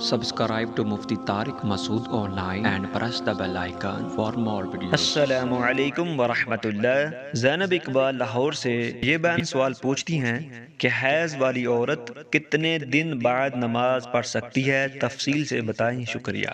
Subscribe to Mufti Tariq Masood online and press the bell icon for more videos. السلام علیکم ورحمۃ اللہ۔ زینب اقبال لاہور سے یہ بہن سوال پوچھتی ہیں کہ حیض والی عورت کتنے دن بعد نماز پڑھ سکتی ہے، تفصیل سے بتائیں، شکریہ۔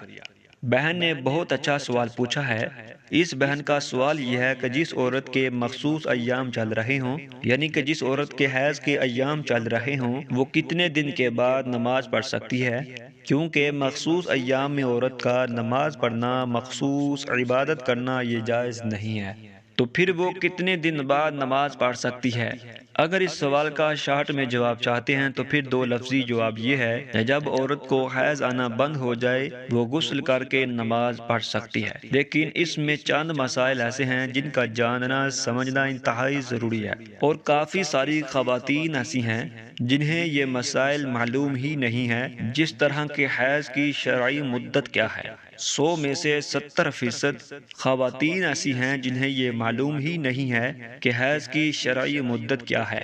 بہن نے بہت اچھا سوال پوچھا ہے۔ اس بہن کا سوال یہ ہے کہ جس عورت کے مخصوص ایام چل رہے ہوں، یعنی کہ جس عورت کے حیض کے ایام چل رہے ہوں، وہ کتنے دن کے بعد نماز پڑھ سکتی ہے، کیونکہ مخصوص ایام میں عورت کا نماز پڑھنا، مخصوص عبادت کرنا یہ جائز نہیں ہے، تو پھر وہ کتنے دن بعد نماز پڑھ سکتی ہے؟ اگر اس سوال کا شارٹ میں جواب چاہتے ہیں تو پھر دو لفظی جواب یہ ہے کہ جب عورت کو حیض آنا بند ہو جائے وہ غسل کر کے نماز پڑھ سکتی ہے۔ لیکن اس میں چند مسائل ایسے ہیں جن کا جاننا سمجھنا انتہائی ضروری ہے، اور کافی ساری خواتین ایسی ہیں جنہیں یہ مسائل معلوم ہی نہیں ہے، جس طرح کہ حیض کی شرعی مدت کیا ہے۔ 100 میں سے 70% خواتین ایسی ہیں جنہیں یہ معلوم ہی نہیں ہے کہ حیض کی شرعی مدت کیا ہے،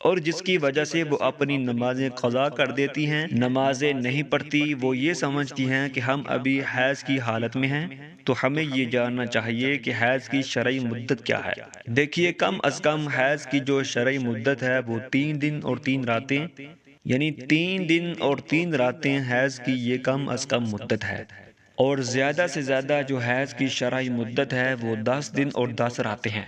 اور جس کی وجہ سے وہ اپنی نمازیں قضا کر دیتی ہیں، نمازیں نہیں پڑھتی۔ وہ یہ سمجھتی ہیں کہ ہم ابھی حیض کی حالت میں ہیں، تو ہمیں یہ جاننا چاہیے کہ حیض کی شرعی مدت کیا ہے۔ دیکھیے، کم از کم حیض کی جو شرعی مدت ہے وہ 3 دن اور 3 راتیں، یعنی 3 دن اور 3 راتیں حیض کی یہ کم از کم مدت ہے، اور زیادہ سے زیادہ جو حیض کی شرعی مدت ہے وہ 10 دن اور 10 راتیں ہیں۔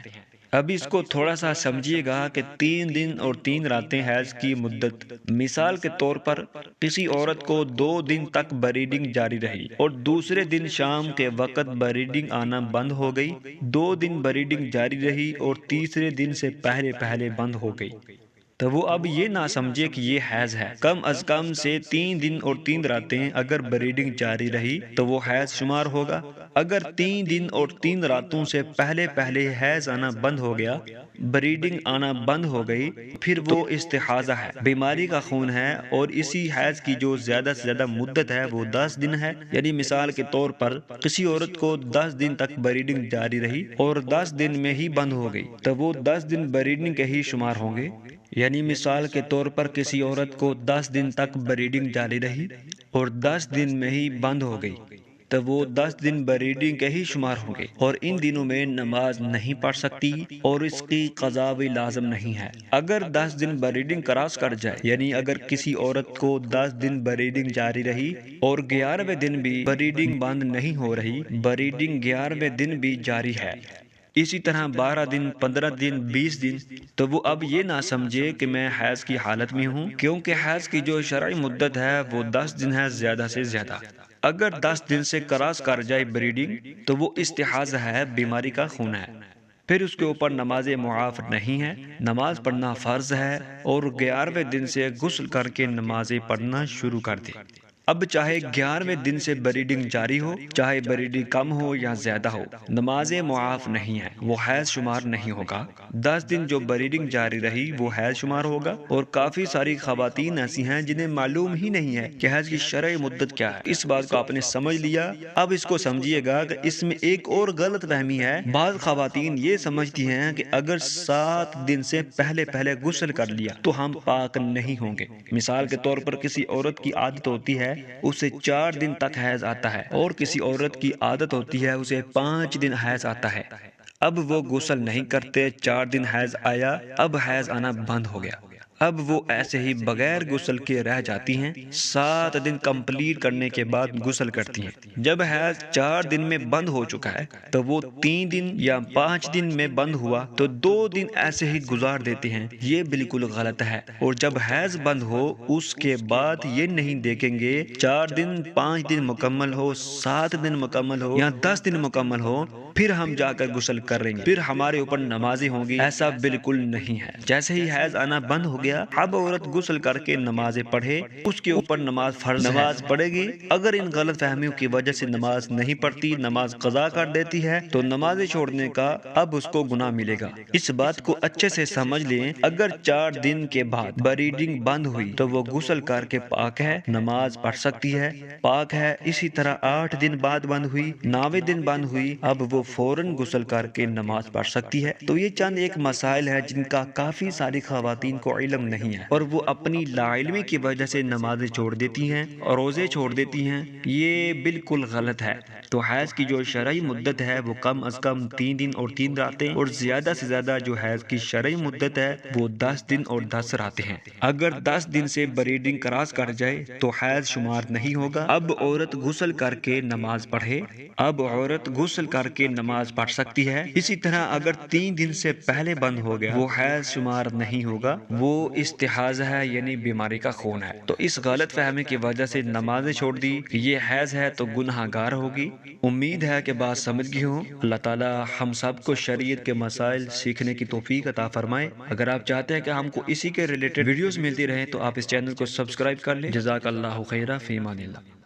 اب اس کو تھوڑا سا سمجھیے گا کہ 3 دن اور 3 راتیں حیض کی مدت، مثال کے طور پر کسی عورت کو 2 دن تک بلیڈنگ جاری رہی اور دوسرے دن شام کے وقت بلیڈنگ آنا بند ہو گئی، 2 دن بلیڈنگ جاری رہی اور تیسرے دن سے پہلے بند ہو گئی، تو وہ اب یہ نہ سمجھے کہ یہ حیض ہے۔ کم از کم سے 3 دن اور 3 راتیں اگر بلیڈنگ جاری رہی تو وہ حیض شمار ہوگا۔ اگر 3 دن اور 3 راتوں سے پہلے حیض آنا بند ہو گیا، بلیڈنگ آنا بند ہو گئی، پھر وہ استحاضہ ہے، بیماری کا خون ہے، اور اسی حیض کی جو زیادہ سے زیادہ مدت ہے وہ 10 دن ہے۔ یعنی مثال کے طور پر کسی عورت کو 10 دن تک بلیڈنگ جاری رہی اور 10 دن میں ہی بند ہو گئی، تو وہ 10 دن بلیڈنگ کے ہی شمار ہوں گے۔ یعنی مثال کے طور پر کسی عورت کو 10 دن تک بلیڈنگ جاری رہی اور 10 دن میں ہی بند ہو گئی، تو وہ 10 دن بلیڈنگ کے ہی شمار ہوں گے، اور ان دنوں میں نماز نہیں پڑھ سکتی اور اس کی قضا بھی لازم نہیں ہے۔ اگر 10 دن بلیڈنگ کراس کر جائے، یعنی اگر کسی عورت کو 10 دن بلیڈنگ جاری رہی اور 11ویں دن بھی بلیڈنگ بند نہیں ہو رہی، بلیڈنگ 11ویں دن بھی جاری ہے، اسی طرح 12 دن، 15 دن، 20 دن، تو وہ اب یہ نہ سمجھے کہ میں حیض کی حالت میں ہوں، کیونکہ حیض کی جو شرعی مدت ہے وہ 10 دن ہے زیادہ سے زیادہ۔ اگر 10 دن سے کراس کر جائے بلیڈنگ تو وہ استحاضہ ہے، بیماری کا خون ہے، پھر اس کے اوپر نماز معاف نہیں ہے، نماز پڑھنا فرض ہے، اور 11ویں دن سے غسل کر کے نمازیں پڑھنا شروع کر دے۔ اب چاہے 11ویں دن سے بلیڈنگ جاری ہو، چاہے بلیڈنگ کم ہو یا زیادہ ہو، نماز معاف نہیں ہے، وہ حیض شمار نہیں ہوگا۔ 10 دن جو بلیڈنگ جاری رہی وہ حیض شمار ہوگا، اور کافی ساری خواتین ایسی ہیں جنہیں معلوم ہی نہیں ہے کہ حیض کی شرعی مدت کیا ہے۔ اس بات کو آپ نے سمجھ لیا، اب اس کو سمجھیے گا کہ اس میں ایک اور غلط فہمی ہے۔ بعض خواتین یہ سمجھتی ہیں کہ اگر 7 دن سے پہلے غسل کر لیا تو ہم پاک نہیں ہوں گے۔ مثال کے طور پر کسی عورت کی عادت ہوتی ہے اسے 4 دن تک حیض آتا ہے، اور کسی عورت کی عادت ہوتی ہے اسے 5 دن حیض آتا ہے۔ اب وہ غسل نہیں کرتے، 4 دن حیض آیا، اب حیض آنا بند ہو گیا، اب وہ ایسے ہی بغیر غسل کے رہ جاتی ہیں، 7 دن کمپلیٹ کرنے کے بعد غسل کرتی ہیں۔ جب حیض 4 دن میں بند ہو چکا ہے تو وہ 3 دن یا 5 دن میں بند ہوا تو 2 دن ایسے ہی گزار دیتے ہیں، یہ بالکل غلط ہے۔ اور جب حیض بند ہو اس کے بعد یہ نہیں دیکھیں گے 4 دن، 5 دن مکمل ہو، 7 دن مکمل ہو یا 10 دن مکمل ہو، پھر ہم جا کر غسل کریں گے، پھر ہمارے اوپر نمازیں ہوں گی، ایسا بالکل نہیں ہے۔ جیسے ہی حیض آنا بند ہو گیا، اب عورت غسل کر کے نمازیں پڑھے، اس کے اوپر نماز فرض ہے، نماز پڑھے گی۔ اگر ان غلط فہمیوں کی وجہ سے نماز نہیں پڑھتی، نماز قضا کر دیتی ہے، تو نمازیں چھوڑنے کا اب اس کو گناہ ملے گا۔ اس بات کو اچھے سے سمجھ لیں، اگر 4 دن کے بعد بلیڈنگ بند ہوئی تو وہ غسل کر کے پاک ہے، نماز پڑھ سکتی ہے، پاک ہے۔ اسی طرح 8 دن بعد بند ہوئی، 9ویں دن بند ہوئی، اب وہ فوراً غسل کر کے نماز پڑھ سکتی ہے۔ تو یہ چند ایک مسائل ہیں جن کا کافی ساری خواتین کو علم علم نہیں ہے اور وہ اپنی لا علمی کی وجہ سے نمازیں چھوڑ دیتی ہیں اور روزے چھوڑ دیتی ہیں، یہ بالکل غلط ہے۔ تو حیض کی جو شرعی مدت ہے وہ کم از کم 3 دن اور 3 راتیں، اور زیادہ سے زیادہ جو حیض کی شرعی مدت ہے وہ 10 دن اور 10 راتیں ہیں۔ اگر 10 دن سے بریڈنگ کراس کر جائے تو حیض شمار نہیں ہوگا۔ اب عورت غسل کر کے نماز پڑھے، اب عورت غسل کر کے نماز پڑھ سکتی ہے۔ اسی طرح اگر 3 دن سے پہلے بند ہو گیا وہ حیض شمار نہیں ہوگا، وہ استحاضہ ہے یعنی بیماری کا خون ہے۔ تو اس غلط فہمی کی وجہ سے نمازیں چھوڑ دی، یہ حیض ہے تو گناہ گار ہوگی۔ امید ہے کہ بات سمجھ گئی ہوں۔ اللہ تعالی ہم سب کو شریعت کے مسائل سیکھنے کی توفیق عطا فرمائے۔ اگر آپ چاہتے ہیں کہ ہم کو اسی کے ریلیٹڈ ویڈیوز ملتی رہیں تو آپ اس چینل کو سبسکرائب کر لیں۔ جزاک اللہ خیرہ، فی امان اللہ۔